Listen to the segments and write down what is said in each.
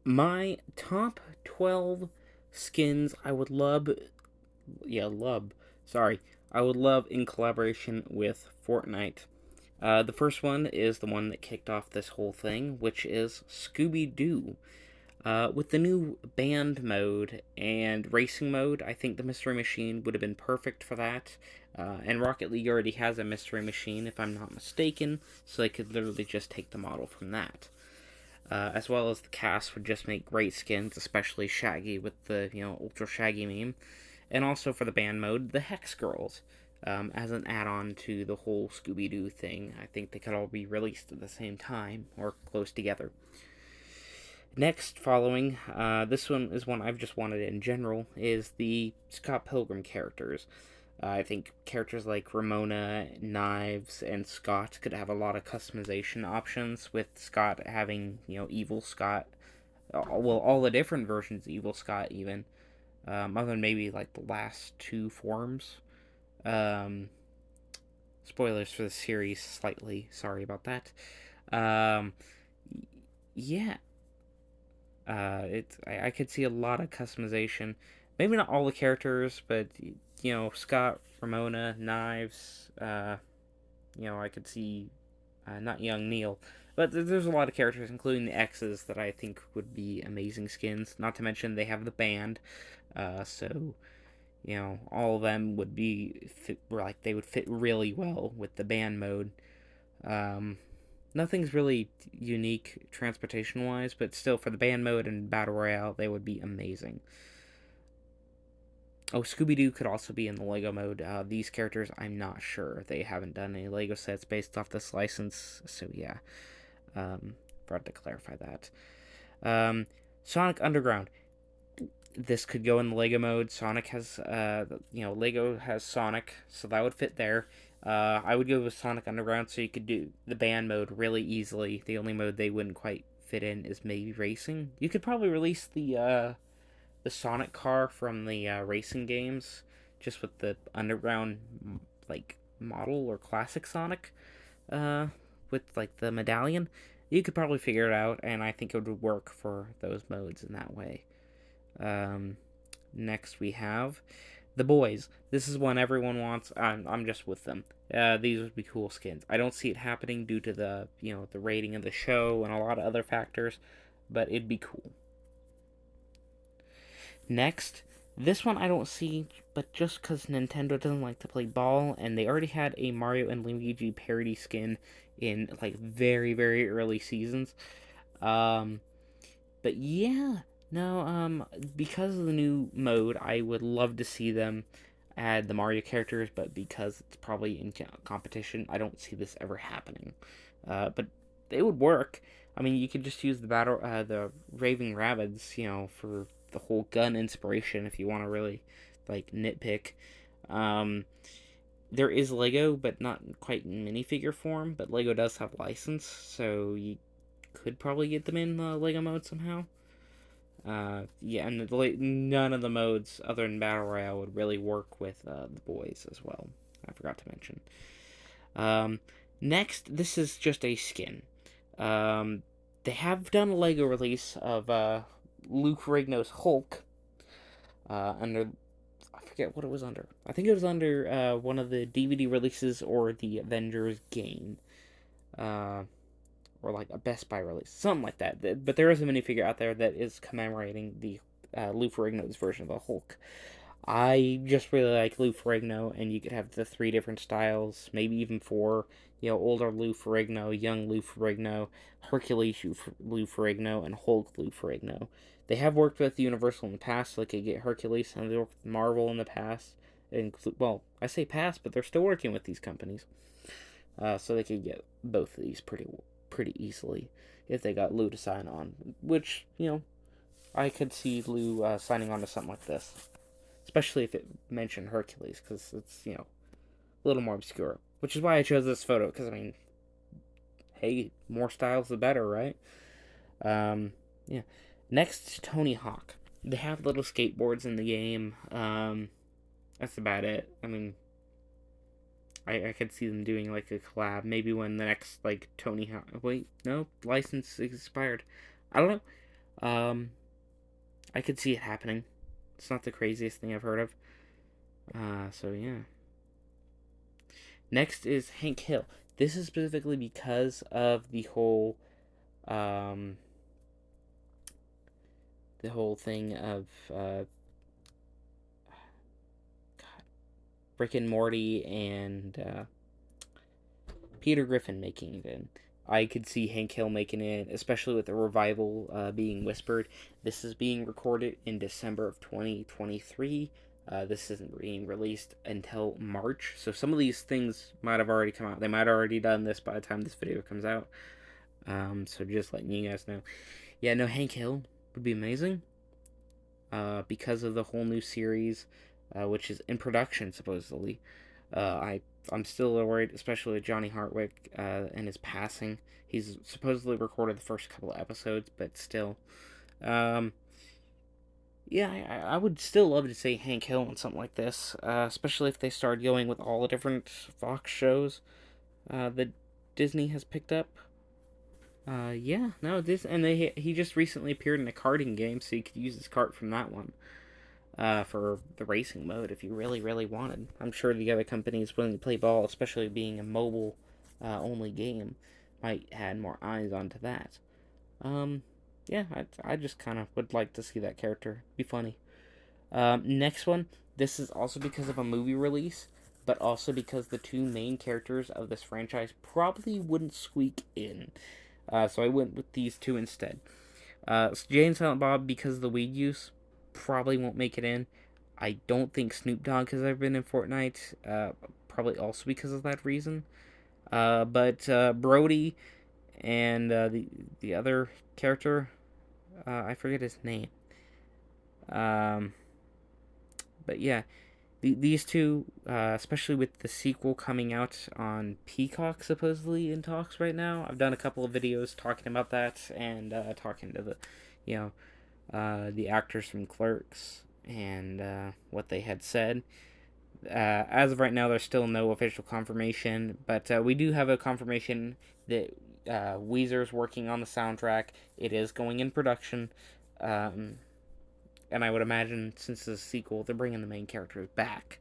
My top 12 skins I would love, sorry, I would love in collaboration with Fortnite. The first one is the one that kicked off this whole thing, which is ScoobyDoo. With the new band mode and racing mode, I think the Mystery Machine would have been perfect for that. And Rocket League already has a Mystery Machine, if I'm not mistaken, so they could literally just take the model from that. As well as the cast would just make great skins, especially Shaggy with the Ultra Shaggy meme, and also for the band mode, the Hex Girls, as an add-on to the whole Scooby-Doo thing. I think they could all be released at the same time or close together. Next, following, this one is one I've just wanted in general, is the Scott Pilgrim characters. I think characters like Ramona, Knives, and Scott could have a lot of customization options, with Scott having, Evil Scott. Well, all the different versions of Evil Scott, even. Other than maybe, like, the last two forms. Um, Spoilers for the series, slightly. Sorry about that. Um, yeah. I could see a lot of customization. Maybe not all the characters, but Scott, Ramona, Knives. I could see not young Neil, but there's a lot of characters, including the X's, that I think would be amazing skins. Not to mention they have the band, so all of them would be like they would fit really well with the band mode. Um, Nothing's really unique transportation wise, but still for the band mode and battle royale, they would be amazing. Oh, Scooby Doo could also be in the Lego mode. These characters, I'm not sure. They haven't done any Lego sets based off this license, so yeah. Forgot to clarify that. Sonic Underground. This could go in the Lego mode. Sonic has, Lego has Sonic, so that would fit there. I would go with Sonic Underground so you could do the band mode really easily. The only mode they wouldn't quite fit in is maybe racing. You could probably release the Sonic car from the racing games, just with the underground like model or classic Sonic, uh, with like the medallion. You could probably figure it out, and I think it would work for those modes in that way. Um, Next we have the boys. This is one everyone wants. I'm just with them. These would be cool skins. I don't see it happening due to the rating of the show and a lot of other factors, but it'd be cool. Next, this one I don't see, but just because Nintendo doesn't like to play ball, and they already had a Mario and Luigi parody skin in like very very early seasons. Um, but yeah, no, because of the new mode, I would love to see them add the Mario characters, but because it's probably in competition, I don't see this ever happening. But it would work. I mean, you could just use the Raving Rabbids, for the whole gun inspiration if you want to really, like, nitpick. Um, there is Lego, but not quite in minifigure form, but Lego does have license, so you could probably get them in the Lego mode somehow. Yeah, and none of the modes other than Battle Royale would really work with the boys as well. I forgot to mention. Um, Next, this is just a skin. They have done a Lego release of Lou Ferrigno's Hulk under. I forget what it was under. I think it was under one of the DVD releases or the Avengers game. Uh, or like a Best Buy release, something like that. But there is a minifigure out there that is commemorating the Lou Ferrigno's version of the Hulk. I just really like Lou Ferrigno, and you could have the three different styles, maybe even four. Older Lou Ferrigno, young Lou Ferrigno, Hercules Lou Ferrigno, and Hulk Lou Ferrigno. They have worked with Universal in the past, so they could get Hercules, and they worked with Marvel in the past. Well, I say past, but they're still working with these companies, so they could get both of these pretty easily if they got Lou to sign on. Which I could see Lou signing on to something like this, especially if it mentioned Hercules, because it's a little more obscure. Which is why I chose this photo, because I mean, hey, more styles the better, right? Yeah. Next, Tony Hawk. They have little skateboards in the game. That's about it. I mean, I could see them doing like a collab. Maybe when the next like Tony Hawk. Wait, no, license expired. I don't know. Um, I could see it happening. It's not the craziest thing I've heard of. So yeah. Next is Hank Hill. This is specifically because of um, the whole thing of Rick and Morty and Peter Griffin making it in. I could see Hank Hill making it, especially with the revival being whispered. This is being recorded in December of 2023. This isn't being released until March, so some of these things might have already come out. They might have already done this by the time this video comes out. So just letting you guys know. Yeah, no, Hank Hill would be amazing. Because of the whole new series, which is in production supposedly. I'm still worried, especially with Johnny Hartwick and his passing. He's supposedly recorded the first couple of episodes, but still. Um, yeah, I would still love to see Hank Hill on something like this, especially if they start going with all the different Fox shows that Disney has picked up. Yeah, no, this and he just recently appeared in a karting game, so you could use his kart from that one. For the racing mode if you really, really wanted. I'm sure the other companies willing to play ball, especially being a mobile only game, might add more eyes onto that. Um, yeah, I just kind of would like to see that character. Be funny. Next one. This is also because of a movie release, but also because the two main characters of this franchise probably wouldn't squeak in. So I went with these two instead. Jay and Silent Bob, because of the weed use, probably won't make it in. I don't think Snoop Dogg has ever been in Fortnite, probably also because of that reason. But Brody and the other character, I forget his name. Um, but yeah, these two, especially with the sequel coming out on Peacock, supposedly in talks right now. I've done a couple of videos talking about that and talking to the actors from Clerks and what they had said. As of right now, there's still no official confirmation, but we do have a confirmation that Weezer's working on the soundtrack. It is going in production, um, and I would imagine since it's a sequel, they're bringing the main characters back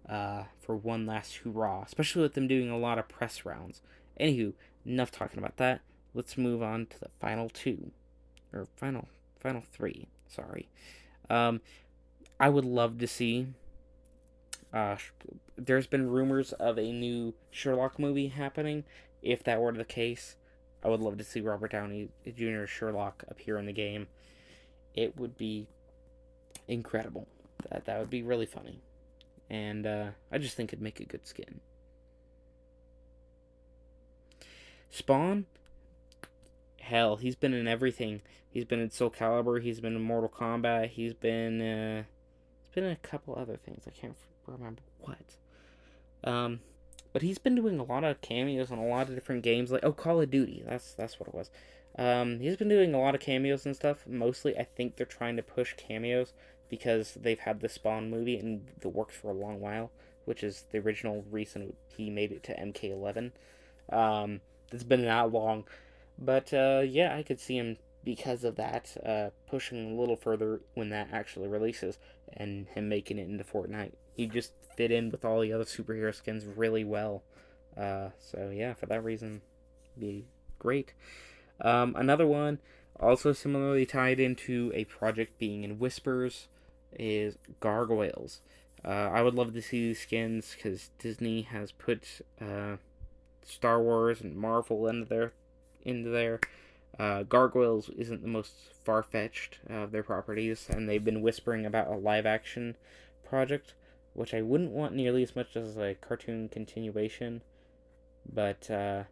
for one last hurrah, especially with them doing a lot of press rounds. Anywho, enough talking about that. Let's move on to the final two, or final three. Sorry. Um, I would love to see. Uh, there's been rumors of a new Sherlock movie happening. If that were the case, I would love to see Robert Downey Jr. Sherlock appear in the game. It would be incredible. That would be really funny, and I just think it'd make a good skin. Spawn, hell, he's been in everything. He's been in Soul Calibur. He's been in Mortal Kombat. He's been in a couple other things. I can't remember what. Um, but he's been doing a lot of cameos on a lot of different games, like Call of Duty. That's what it was. He's been doing a lot of cameos and stuff. Mostly, I think they're trying to push cameos because they've had the Spawn movie in the works for a long while, which is the original reason he made it to MK11. It's been that long, but yeah, I could see him because of that pushing a little further when that actually releases, and him making it into Fortnite. He just fit in with all the other superhero skins really well. So yeah, for that reason, be great. Another one, also similarly tied into a project being in Whispers, is Gargoyles. I would love to see these skins because Disney has put Star Wars and Marvel into their Gargoyles isn't the most far fetched of their properties, and they've been whispering about a live action project, which I wouldn't want nearly as much as a cartoon continuation. But yeah,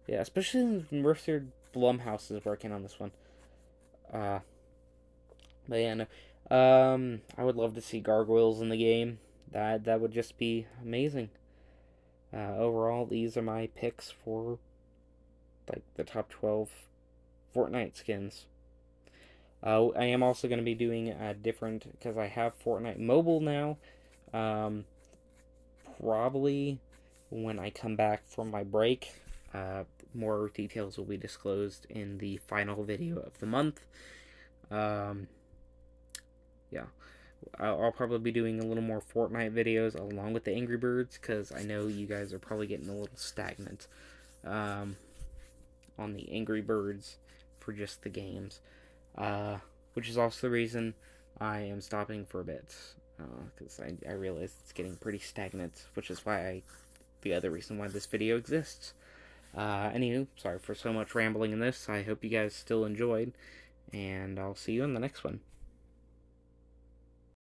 especially Mercer Blumhouse is working on this one. Uh, but yeah, no. I would love to see Gargoyles in the game. That would just be amazing. Overall, these are my picks for like the top 12 Fortnite skins. I am also going to be doing a different because I have Fortnite mobile now. Um, Probably when I come back from my break, More details will be disclosed in the final video of the month. Um, yeah, I'll probably be doing a little more Fortnite videos along with the Angry Birds, because I know you guys are probably getting a little stagnant on the Angry Birds for just the games, which is also the reason I am stopping for a bit, because I realize it's getting pretty stagnant, which is the other reason why this video exists. Anywho, sorry for so much rambling in this. I hope you guys still enjoyed, and I'll see you in the next one.